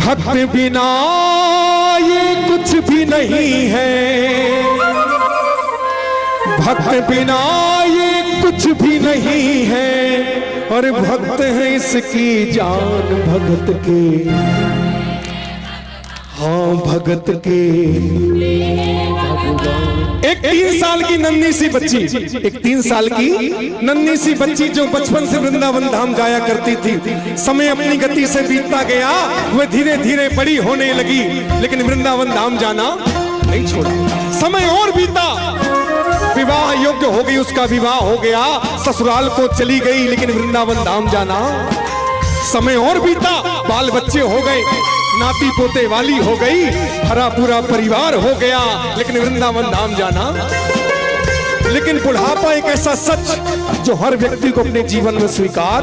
भक्त बिना ये कुछ भी नहीं है, भक्त बिना ये कुछ भी नहीं है, और भक्त है इसकी जान भगत के, हाँ भगत के। एक 3 साल की नन्ही सी बच्ची, एक 3 साल की नन्ही सी बच्ची जो बचपन से वृंदावन धाम जाया करती थी, समय अपनी गति से बीतता गया, वह धीरे धीरे बड़ी होने लगी, लेकिन वृंदावन धाम जाना नहीं छोड़ा। समय और बीता, विवाह योग्य हो गई, उसका विवाह हो गया, ससुराल को चली गई, लेकिन वृंदावन धाम जाना। समय और बीता, बाल बच्चे हो गए, नाती पोते वाली हो गई, भरा पूरा परिवार हो गया, लेकिन वृंदावन धाम जाना। लेकिन बुढ़ापा एक ऐसा सच जो हर व्यक्ति को अपने जीवन में स्वीकार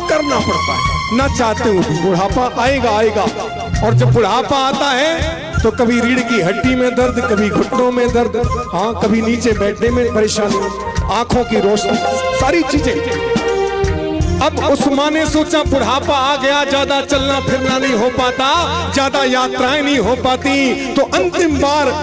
करना पड़ता है, ना चाहते हुए बुढ़ापा आएगा आएगा। और जब बुढ़ापा आता है तो कभी रीढ़ की हड्डी में दर्द, कभी घुटनों में दर्द, हाँ कभी नीचे बैठने में परेशानी, आंखों की रोशनी, सारी चीजें। अब उस माँ ने सोचा बुढ़ापा आ गया, ज्यादा चलना फिरना नहीं हो पाता, ज्यादा यात्राएं नहीं हो पाती, तो अंतिम बार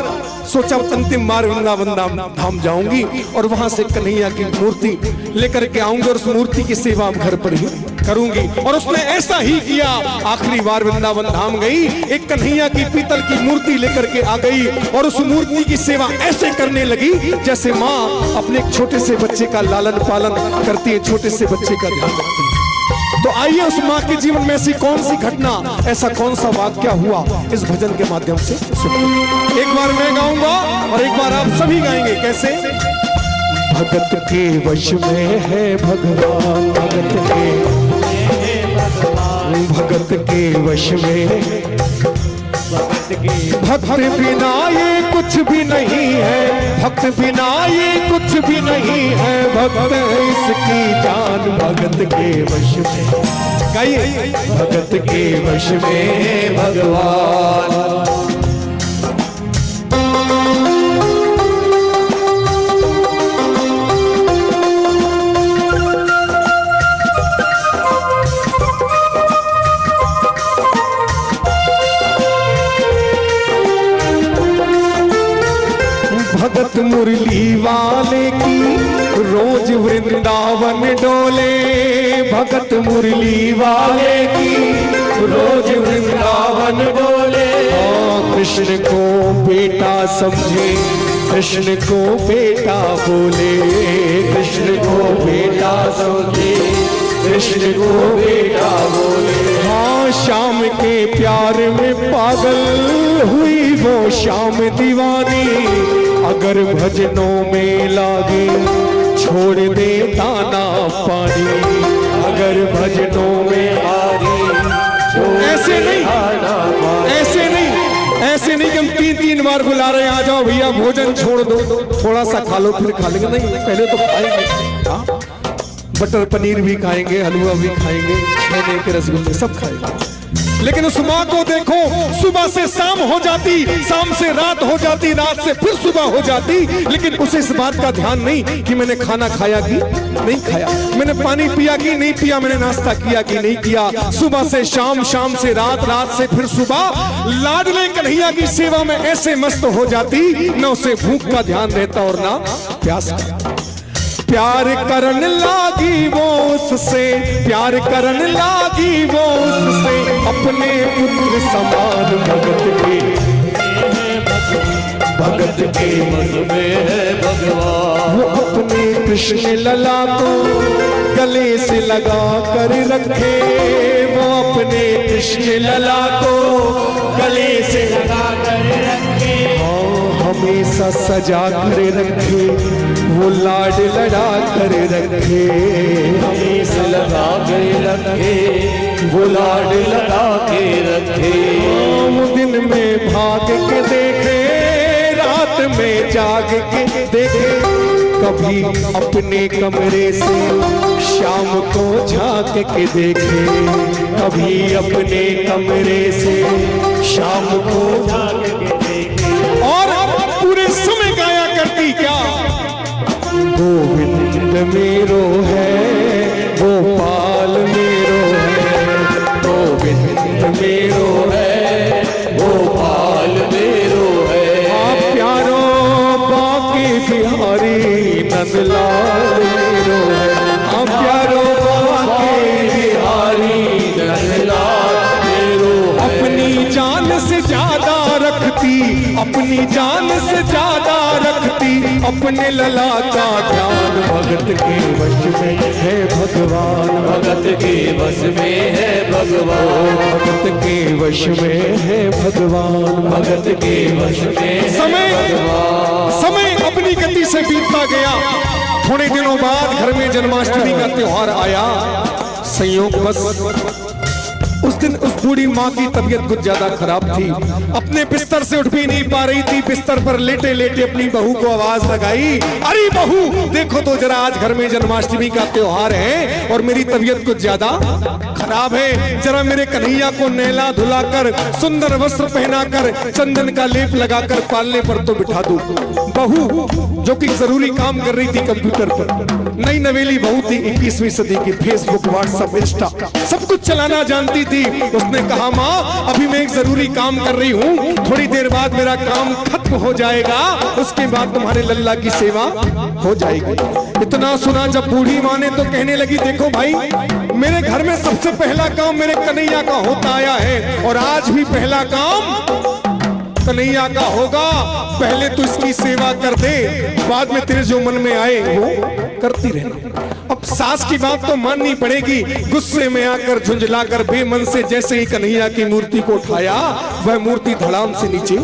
सोचा अंतिम बार वृंदावन धाम जाऊंगी और वहां से कन्हैया की मूर्ति लेकर के आऊंगी और उस मूर्ति की सेवा घर पर ही करूंगी। और उसने ऐसा ही किया, आखिरी बार वृंदावन धाम गई, एक कन्हैया की पीतल की मूर्ति लेकर के आ गई और उस मूर्ति की सेवा ऐसे करने लगी जैसे माँ अपने एक छोटे से बच्चे का लालन पालन करती है, छोटे से बच्चे का ध्यान रखती है। तो आइए उस माँ के जीवन में ऐसी कौन सी घटना, ऐसा कौन सा वाक्य हुआ, इस भजन के माध्यम से सुनिए। एक बार मैं गाऊंगा और एक बार आप सभी गाएंगे। कैसे? भगत के वश में है भगवान, भगत के वश में, भक्त बिना ये कुछ भी नहीं है, भक्त बिना ये कुछ भी नहीं है, भक्त इसकी जान भगत के वश में। गाइए, भगत के वश में भगवान। भगत मुरली वाले की रोज वृंदावन डोले, भगत मुरली वाले की रोज वृंदावन डोले। कृष्ण को बेटा समझे, कृष्ण को बेटा बोले, कृष्ण को बेटा समझे, कृष्ण को बेटा बोले। हाँ श्याम के प्यार में पागल हुई वो श्याम दीवानी, अगर भजनों में लागे छोड़ दे दाना पानी, अगर भजनों में आगे ऐसे नहीं, ऐसे नहीं, ऐसे नहीं कि हम 3-3 बार बुला रहे हैं, आ जाओ भैया भोजन छोड़ दो, थोड़ा सा खा लो फिर खा लेंगे। नहीं, पहले तो खाएंगे, बटर पनीर भी खाएंगे, हलवा भी खाएंगे, छेने के रसगुल्ले सब खाएंगे। लेकिन उस माँ को देखो, सुबह से शाम हो जाती, शाम से रात हो जाती, रात से फिर सुबह हो जाती, लेकिन उसे इस बात का ध्यान नहीं कि मैंने खाना खाया कि नहीं खाया, मैंने पानी पिया कि नहीं पिया, मैंने नाश्ता किया कि नहीं किया। सुबह से शाम, शाम से रात, रात से फिर सुबह, लाडले कन्हैया की सेवा में ऐसे मस्त हो जाती, न उसे भूख का ध्यान रहता और ना प्यास का। प्यार करन लागी वो उससे, प्यार करन लागी वो उससे, अपने पुत्र समान भगत के, भगत के मन में है भगवान। वो अपने कृष्ण लला को गले से लगा कर रखे, वो अपने कृष्ण लला को गले से लगा कर रखे, हमेशा सजा कर रखे, वो लाड लड़ा कर रखे, हमेशा लगा कर रखे, वो लाड लगा के रखे। वो दिन में भाग के देखे, रात में जाग के देखे, कभी अपने कमरे से शाम को झांक के देखे, कभी अपने कमरे से शाम को झांक के देखे। और पूरे समय गाया करती क्या? गोविंद मेरो है, गोपाल मेरो है, गोविंद मेरो है, अपनी जान से ज्यादा रखती अपने लला का ध्यान। भगत के वश में है भगवान, भगत के वश में है भगवान, भगत के वश में है भगवान, भगत के वश में है समय अपनी गति से बीतता गया। थोड़े दिनों बाद घर में जन्माष्टमी का त्योहार आया। संयोग बस उस दिन उस बूढ़ी माँ की तबीयत कुछ ज्यादा खराब थी, अपने बिस्तर से उठ भी नहीं पा रही थी। बिस्तर पर लेटे लेटे अपनी बहू को आवाज लगाई, अरे बहू देखो तो जरा, आज घर में जन्माष्टमी का त्योहार है और मेरी तबीयत कुछ ज्यादा खराब है, जरा मेरे कन्हैया को नहला धुलाकर सुंदर वस्त्र पहनाकर चंदन का लेप लगाकर पालने पर तो बिठा दो। बहू जो कि जरूरी काम कर रही थी कंप्यूटर पर, नई नवेली बहू थी, 21वीं सदी की, फेसबुक व्हाट्सएप इंस्टा सब कुछ चलाना जानती थी। उसने कहा माँ अभी मैं एक जरूरी काम कर रही हूँ, थोड़ी देर बाद मेरा काम खत्म हो जाएगा, उसके बाद तुम्हारे लल्ला की सेवा हो जाएगी। इतना सुना जब बूढ़ी माँ ने तो कहने लगी, देखो भाई मेरे घर में सबसे पहला काम मेरे कन्हैया का होता आया है और आज भी पहला काम कन्हैया का होगा। पहले तो इसकी सेवा कर दे, बाद में तेरे जो मन में आए वो करती रहना। अब सास की बात तो माननी पड़ेगी। गुस्से में आकर झुंझलाकर बेमन से जैसे ही कन्हैया की मूर्ति को उठाया, वह मूर्ति धड़ाम से नीचे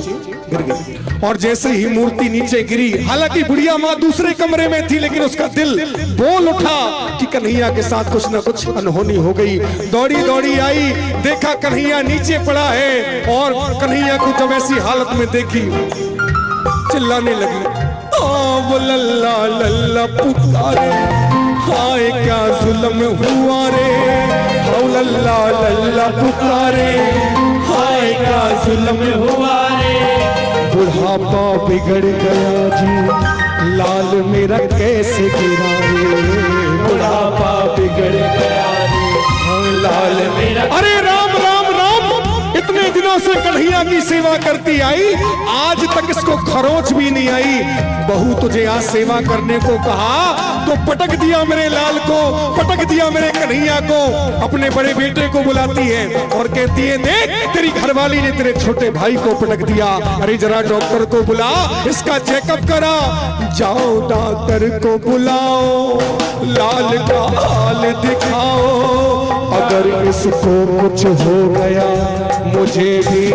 गिर गई। और जैसे ही मूर्ति नीचे गिरी, हालांकि बुढ़िया माँ दूसरे कमरे में थी, लेकिन उसका दिल बोल उठा कि कन्हैया के साथ कुछ न कुछ अनहोनी हो गई। दौड़ी दौड़ी आई, देखा कन्हैया नीचे पड़ा है और कन्हैया को जब ऐसी हालत में देखी चिल्लाने लगी, वो लल्ला लल्ला पुकारे, हाय क्या जुल्म हुआ रे, ओ लल्ला लल्ला पुकारे, हाय क्या जुल्म हुआ रे। बुढ़ापा बिगड़ गया जी, लाल मेरा कैसे गिरा रे, बुढ़ापा बिगड़ गया रे, लाल मेरा। अरे राम राम राम, इतने दिनों से कन्हैया की सेवा करती आई, आज तक इसको खरोच भी नहीं आई। बहू तुझे आज सेवा करने को कहा तो पटक दिया मेरे लाल को, पटक दिया मेरे कन्हैया को। अपने बड़े बेटे को बुलाती है और कहती है, देख तेरी घरवाली ने तेरे छोटे भाई को पटक दिया, अरे जरा डॉक्टर को बुला, इसका चेकअप करा। जाओ डॉक्टर को बुलाओ, लाल का हाल दिखाओ, अगर इसको कुछ हो गया मुझे भी,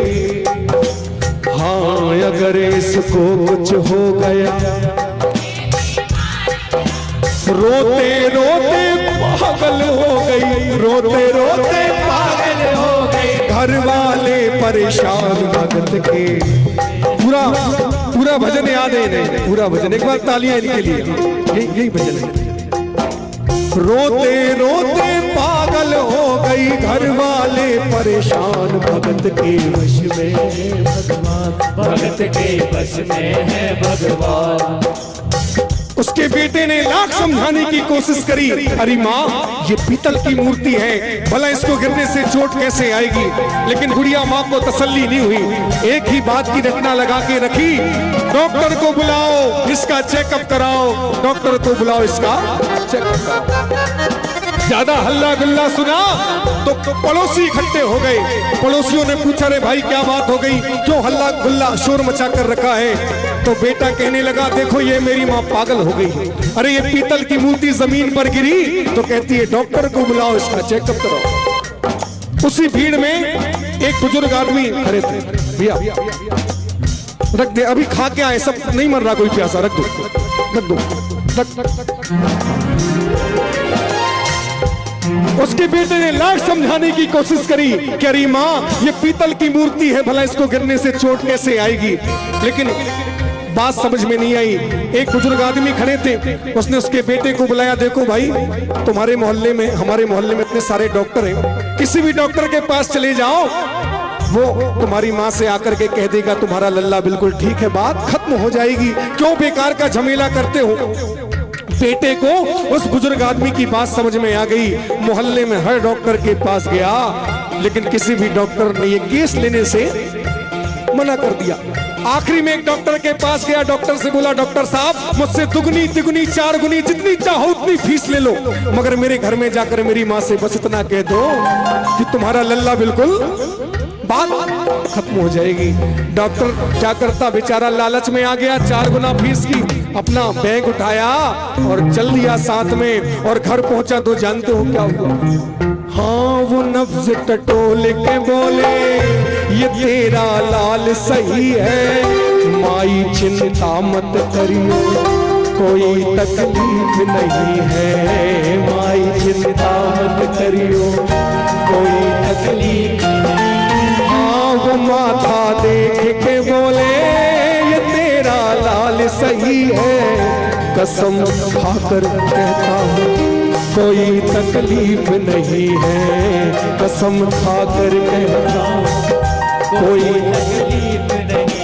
हाँ अगर इसको कुछ हो गया। रोते रोते पागल हो गई, रोते रोते पागल हो गई, घर वाले परेशान। भगत के पूरा भजन याद है नहीं, पूरा भजन एक बार तालियां इनके लिए, यही भजन है। रोते रोते पागल हो गई, घर वाले परेशान, भगत के वश में है भगवान, भगत के वश में है भगवान। उसके बेटे ने लाख समझाने की कोशिश करी, अरे माँ ये पीतल की मूर्ति है, भला इसको गिरने से चोट कैसे आएगी। लेकिन बुढ़िया माँ को तसल्ली नहीं हुई, एक ही बात की रटना लगा के रखी, डॉक्टर को बुलाओ, इसका चेकअप कराओ, डॉक्टर को बुलाओ, इसका चेकअप कराओ। ज्यादा हल्ला गुल्ला सुना तो पड़ोसी इकट्ठे हो गए। पड़ोसियों ने पूछा, रे भाई क्या बात हो गई, क्यों हल्ला गुल्ला शोर मचा कर रखा है। तो बेटा कहने लगा, देखो ये मेरी माँ पागल हो गई, अरे ये पीतल की मूर्ति जमीन पर गिरी, तो कहती है डॉक्टर को बुलाओ, इसका चेकअप करो। उसी भीड़ में एक बुजुर्ग आदमी खड़े थे, भैया रख दे, अभी खा के आए, सब नहीं मर रहा कोई प्यासा, रख दो रख दो रख। उसके बेटे ने लाख समझाने की कोशिश करी कि अरे माँ ये पीतल की मूर्ति है, भला इसको गिरने से चोट कैसे आएगी। लेकिन बात समझ में नहीं आई। एक बुजुर्ग आदमी खड़े थे, उसने उसके बेटे को बुलाया, देखो भाई तुम्हारे मोहल्ले में, हमारे मोहल्ले में इतने सारे डॉक्टर हैं, किसी भी डॉक्टर के पास चले जाओ, वो तुम्हारी माँ से आकर के कह देगा तुम्हारा लल्ला बिल्कुल ठीक है, बात खत्म हो जाएगी, क्यों बेकार का झमेला करते हो। बेटे को उस बुजुर्ग आदमी की बात समझ में आ गई, मोहल्ले में हर डॉक्टर के पास गया, लेकिन किसी भी डॉक्टर ने ये केस लेने से मना कर दिया। आखिरी में एक डॉक्टर के पास गया, डॉक्टर से बोला, डॉक्टर साहब मुझसे दुगनी तिगुनी चार गुनी जितनी चाहो उतनी फीस ले लो, मगर मेरे घर में जाकर मेरी माँ से बस इतना कह दो कि तुम्हारा लल्ला बिल्कुल, बात खत्म हो जाएगी। डॉक्टर क्या करता बेचारा, लालच में आ गया, 4 गुना फीस की अपना बैग उठाया और चल दिया साथ में, और घर पहुंचा तो जानते हो क्या हुआ? हाँ, वो नब्ज टटोल के बोले ये तेरा लाल सही है, माई चिंता मत करियो कोई तकलीफ नहीं है, माई चिंता मत करियो कोई तकलीफ नहीं। हाँ, वो माथा देख के बोले ये तेरा लाल सही है, कसम खाकर कहता हूँ कोई तकलीफ नहीं है, कसम खाकर कहता हूँ कोई तकलीफ नहीं।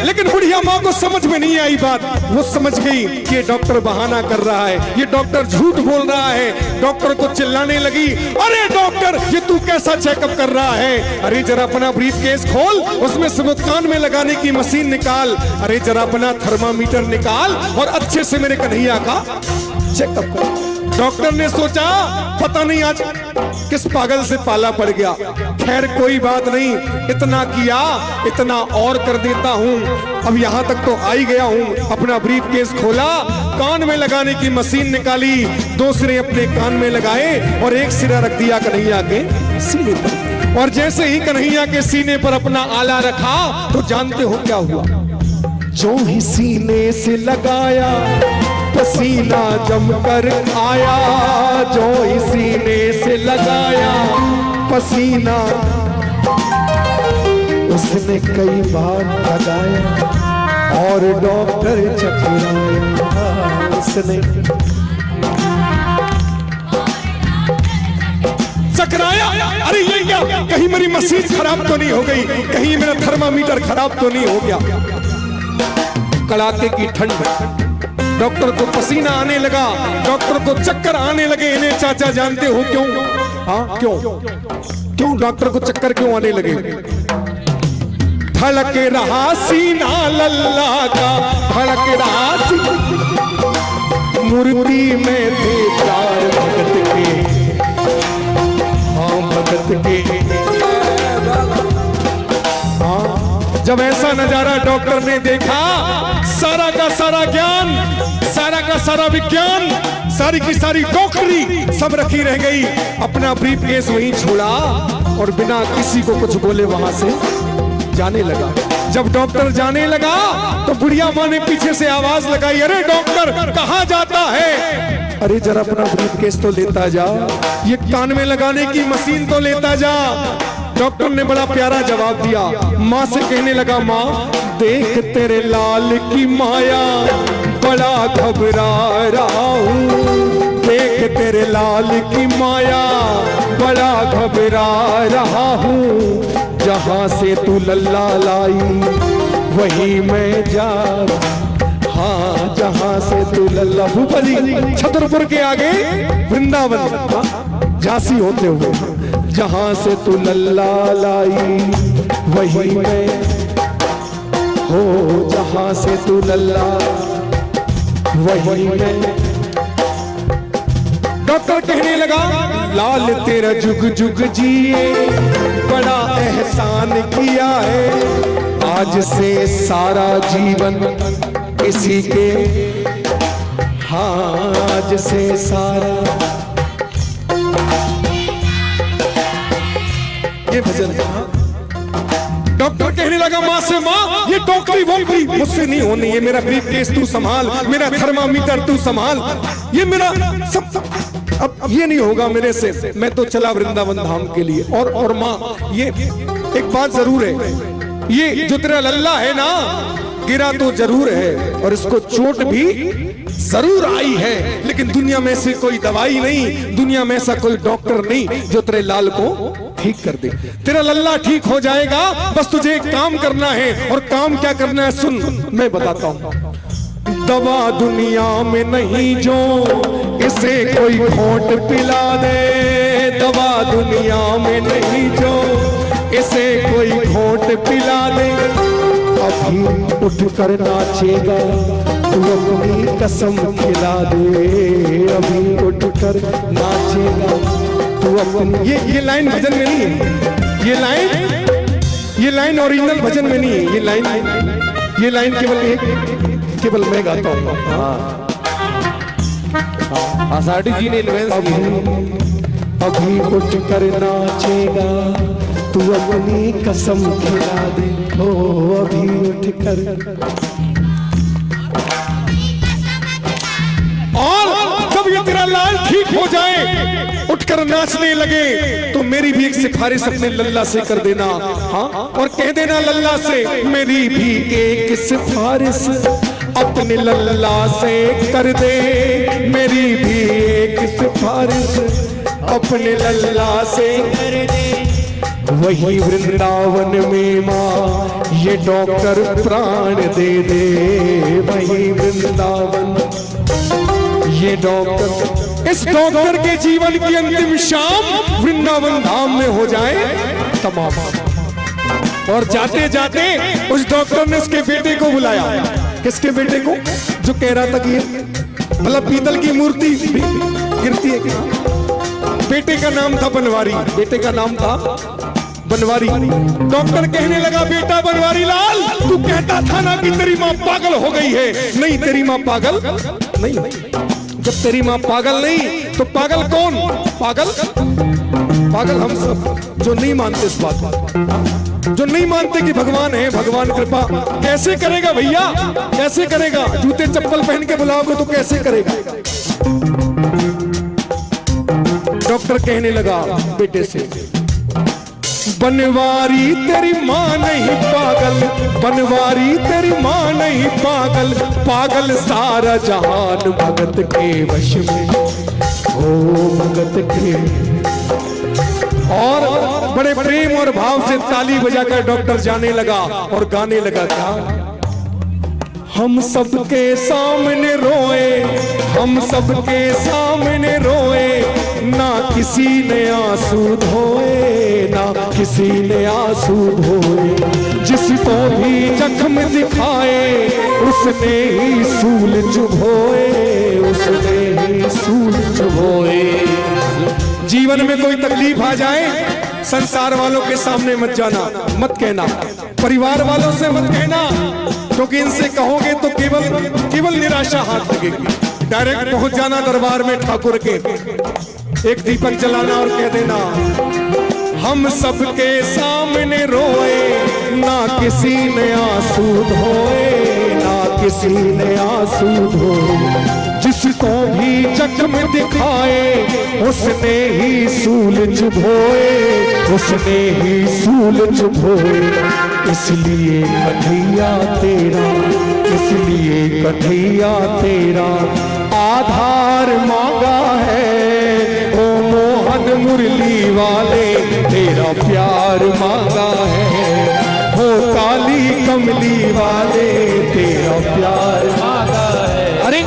लेकिन बुढ़िया माँ को समझ में नहीं आई बात। वो समझ गई कि ये डॉक्टर बहाना कर रहा है, ये डॉक्टर झूठ बोल रहा है। डॉक्टर को चिल्लाने लगी, अरे डॉक्टर ये तू कैसा चेकअप कर रहा है? अरे जरा अपना ब्रीफकेस खोल, उसमें सबूत कान में लगाने की मशीन निकाल, अरे जरा अपना थर्मामीटर निकाल और अच्छे से मेरे कन्हैया का चेकअप कर। डॉक्टर ने सोचा पता नहीं आज किस पागल से पाला पड़ गया, खैर कोई बात नहीं, इतना किया इतना और कर देता हूं, अब यहां तक तो आ ही गया हूं। अपना ब्रीफकेस खोला, कान में लगाने की मशीन निकाली, 2 सिरे अपने कान में लगाए और एक सिरा रख दिया कन्हैया के सीने पर। और जैसे ही कन्हैया के सीने पर अपना आला रखा तो जानते हो क्या हुआ? जो ही सीने से लगाया पसीना जमकर आया, जो ही सीने से लगाया पसीना उसने कई बार लगाया और डॉक्टर चकराया उसने चकराया। अरे ये क्या, कहीं मेरी मशीन खराब तो नहीं हो गई, कहीं मेरा थर्मामीटर खराब तो नहीं हो गया? कड़ाके की ठंड में डॉक्टर को पसीना आने लगा, डॉक्टर को चक्कर आने लगे। इन्हें चाचा जानते हो क्यों? हाँ क्यों डॉक्टर को चक्कर क्यों आने लगे? धड़क रहा सीना लल्ला का, धड़क रहा सीना, मूर्ति में थे 4 भगत के, हाँ भगत के। जब ऐसा नजारा डॉक्टर ने देखा, सारा का सारा ज्ञान, सारा का सारा विज्ञान, सारी की सारी डॉक्टरी सब रखी रह गई। अपना ब्रीफकेस वहीं छोड़ा और बिना किसी को कुछ बोले वहां से जाने लगा। जब डॉक्टर जाने लगा तो बुढ़िया माँ ने पीछे से आवाज लगाई, अरे डॉक्टर कहाँ जाता है? अरे जरा अपना ब्रीफकेस तो लेता जा, ये कान में लगाने की मशीन तो लेता जा। डॉक्टर ने बड़ा प्यारा जवाब दिया, माँ से कहने लगा, माँ देख तेरे लाल की माया, बड़ा घबरा रहा हूँ, देख तेरे लाल की माया, बड़ा घबरा रहा हूँ, जहाँ से तू लल्ला लाई वहीं मैं जा, हाँ जहाँ से तू लल्ला। भूपा जी छतरपुर के आगे वृंदावन झांसी होते हुए, जहाँ से तू लल्ला लाई वहीं मैं हो, जहाँ से तू लल्ला वहीं मैं। डॉक्टर कहने लगा, लाल तेरा जुग जुग जिए, बड़ा एहसान किया है, आज से सारा जीवन इसी के, हाँ आज से सारा। ये भजन डॉक्टर कहने लगा माँ से, माँ ये डॉक्टरी वोकरी मुझसे नहीं होनी, ये मेरा ब्रीफकेस तू संभाल, मेरा थर्मामीटर तू संभाल, ये मेरा सब अब ये नहीं होगा मेरे से, मैं तो चला वृंदावन धाम के लिए। और माँ ये एक बात जरूर है, ये जो तेरा लल्ला है ना, गिरा तो जरूर है और इसको चोट भी जरूर आई है, लेकिन दुनिया में से कोई दवाई नहीं, दुनिया में ऐसा कोई डॉक्टर नहीं जो तेरे लाल को ठीक कर दे। तेरा लल्ला ठीक हो जाएगा, बस तुझे एक काम करना है। और काम क्या करना है सुन, मैं बताता हूं। दवा दुनिया में नहीं जो इसे कोई घोंट पिला दे, दवा दुनिया में नहीं जो इसे कोई घोंट पिला दे, अभी उठ कर नाचेगा तू अपनी कसम खिला दे, अभी उठ कर नाचेगा तू अपनी। ये लाइन भजन में नहीं है, ये लाइन ये लाइन ओरिजिनल भजन में नहीं है, ये लाइन केवल मैं गाता हूँ। आषाढ़ी जी ने इन्वेंस किया। अभी उठ कर नाचेगा तू अपनी कसम खिला दे, हो अभी उठ कर। और जब ये तेरा लाल ठीक हो जाए, उठकर नाचने लगे, तो मेरी भी एक सिफारिश अपने लल्ला से कर देना। हाँ, और कह देना लल्ला से, मेरी भी एक सिफारिश अपने लल्ला से कर दे, मेरी भी एक सिफारिश अपने लल्ला से कर दे। वही वृंदावन में माँ ये डॉक्टर प्राण दे दे, वही वृंदावन ये डॉक्टर, इस डॉक्टर के जीवन की अंतिम शाम वृंदावन धाम में हो जाए तमाम। और जाते जाते उस डॉक्टर ने उसके बेटे को बुलाया। किसके बेटे को? जो कह रहा था कि मतलब पीतल की मूर्ति गिरती है क्या? बेटे का नाम था बनवारी, बेटे का नाम था बनवारी। डॉक्टर कहने लगा, बेटा बनवारी लाल, तू कहता था ना कि तेरी माँ पागल हो गई है। नहीं, तेरी माँ पागल नहीं। जब तेरी माँ पागल नहीं तो पागल कौन? पागल हम सब जो नहीं मानते इस बात को, जो नहीं मानते कि भगवान है, भगवान कृपा कैसे करेगा भैया, कैसे करेगा? जूते चप्पल पहन के बुलाओगे तो कैसे करेगा? डॉक्टर कहने लगा बेटे से, बनवारी तेरी माँ नहीं पागल, बनवारी तेरी माँ नहीं पागल, पागल सारा जहान भगत के वश में, ओ भगत के। और बड़े प्रेम और भाव से ताली बजाकर डॉक्टर जाने लगा और गाने लगा क्या? हम सबके सामने रोए, हम सबके सामने रोए, ना किसी ने आंसू धोए, ना किसी ने आंसू धोए। जिसको भी जख्म दिखाए उसने ही सूल चुभोए, उसने ही सूल चुभोए। जीवन में कोई तकलीफ आ जाए, संसार वालों के सामने मत जाना, मत कहना, परिवार वालों से मत कहना, क्योंकि इनसे कहोगे तो केवल निराशा हाथ लगेगी। डायरेक्ट पहुंच जाना दरबार में ठाकुर के, एक दीपक जलाना और कह देना, हम सबके सामने रोए, ना किसी ने आंसू धोए, ना किसी ने आंसू धोए। जिसको भी जख्म दिखाए उसने ही सूल चुभोए, उसने ही सूल चुभोए। इसलिए कन्हैया तेरा, इसलिए कन्हैया तेरा आधार मांगा है, ओ मोहन मुरली वाले तेरा प्यार मांगा है, हो काली कमली वाले तेरा प्यार मांगा है। अरे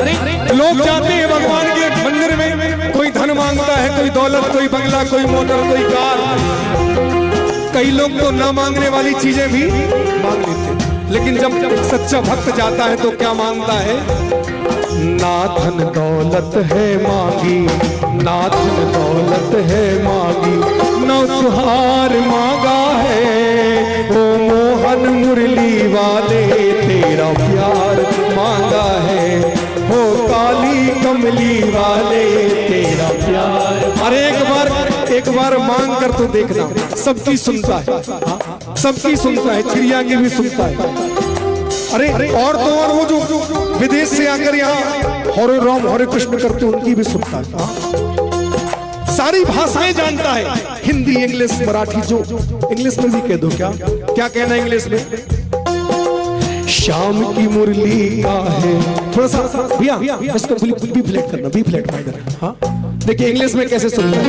लोग जाते हैं भगवान के मंदिर में, कोई धन मांगता है, कोई दौलत, कोई बंगला, कोई मोटर, कोई कार। कई लोग तो ना मांगने वाली चीजें भी मांग लेते हैं, लेकिन जब सच्चा भक्त जाता है तो क्या मांगता है? ना धन दौलत है मांगी, ना धन दौलत है मांगी, ना सुहार मांगा है, ओ मोहन मुरली वाले तेरा प्यार मांगा है, हो काली कमली वाले तेरा प्यार। अरे एक बार मांग कर तो देखना, सबकी सुनता है, सबकी सुनता है, चिड़िया की भी सुनता है। अरे और तो और वो जो विदेश से आकर यहाँ हरे राम हरे कृष्ण करते उनकी भी सुनता है। सारी भाषाएं जानता है, हिंदी, इंग्लिश, मराठी, जो इंग्लिश में भी कह दो। क्या कहना इंग्लिश में? शाम की मुरली का है, थोड़ा सा भैया इसको बी फ्लैट करना, बी फ्लैट माइनर। हाँ देखिए इंग्लिश में कैसे सुनता है।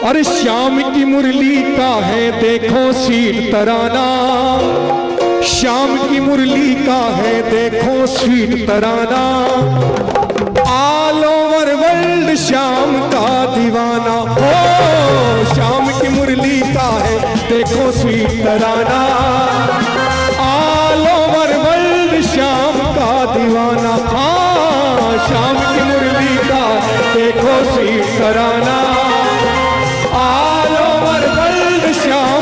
अरे श्याम की मुरली का है देखो स्वीट तराना, श्याम की मुरली का है देखो स्वीट तराना, ऑल ओवर वर्ल्ड श्याम का दीवाना। ओ श्याम की मुरली का है देखो स्वीट तराना, ऑल ओवर वर्ल्ड श्याम का दीवाना। हाँ श्याम की मुरली का देखो स्वीट तराना, ऑल ओवर वर्ल्ड श्याम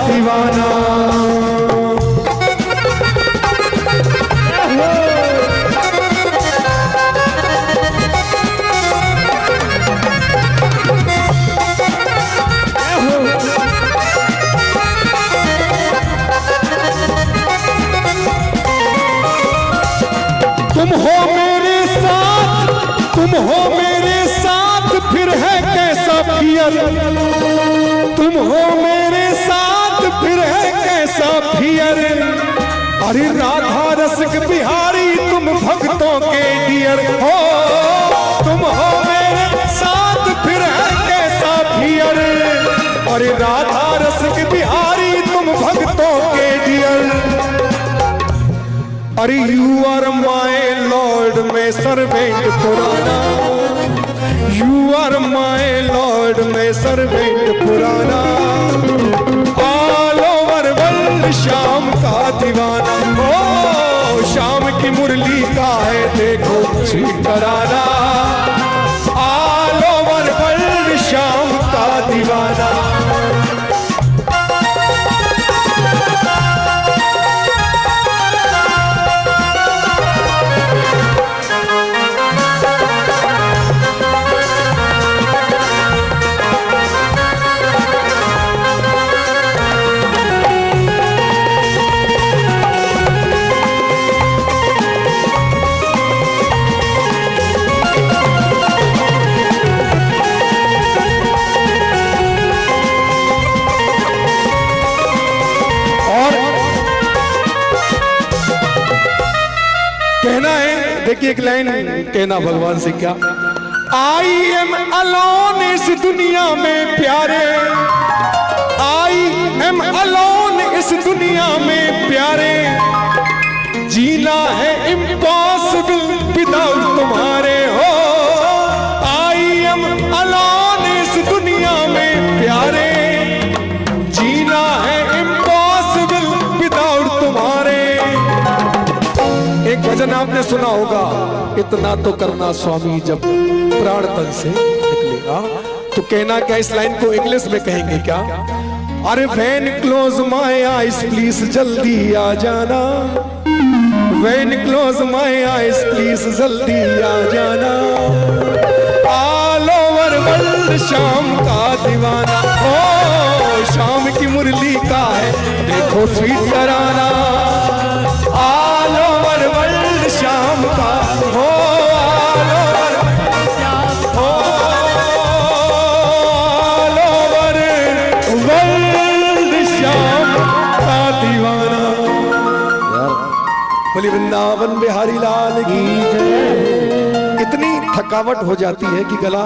दीवाना। तुम हो मेरे साथ, तुम हो मेरे साथ, फिर है कैसा फियर। तुम हो मेरे साथ, फिर है कैसा फियर। अरे राधा रसिक बिहारी तुम भक्तों के डियर हो। तुम हो मेरे साथ, फिर है कैसा फियर। अरे राधा रसिक बिहारी तुम भक्तों के डियर। अरे यू आर माय लॉर्ड में सर्वेंट पुराना। यू आर माय लॉर्ड में सर्वेंट पुराना। ऑल ओवर वर्ल्ड श्याम का दीवाना। ओ श्याम की मुरली का है देखो श्री कराना। ऑल ओवर वर्ल्ड श्याम का दीवाना। कहना है, देखिए एक लाइन कहना भगवान से क्या। आई एम अलोन इस दुनिया में प्यारे। आई एम अलोन इस दुनिया में प्यारे। जीना है इम्पॉसिबल विदाउट तुम्हारे हो। आई एम अलोन इस दुनिया में प्यारे। जीना है इम्पॉसिबल विदाउट तुम्हारे। एक भजन आपने सुना होगा, इतना तो करना स्वामी जब प्राण तन से निकलेगा। तो कहना क्या, इस लाइन को इंग्लिश में कहेंगे क्या। अरे when close my eyes please जल्दी आ जाना। When close my eyes please जल्दी आ जाना। ऑल ओवर वर्ल्ड श्याम का दीवाना। ओ श्याम की मुरली का है देखो स्वीट कराना। ऑल ओवर वर्ल्ड श्याम का हो। ऑल ओवर वर्ल्ड श्याम का दीवाना। बोली वृंदावन बिहारी लाल की जय। इतनी थकावट हो जाती है कि गला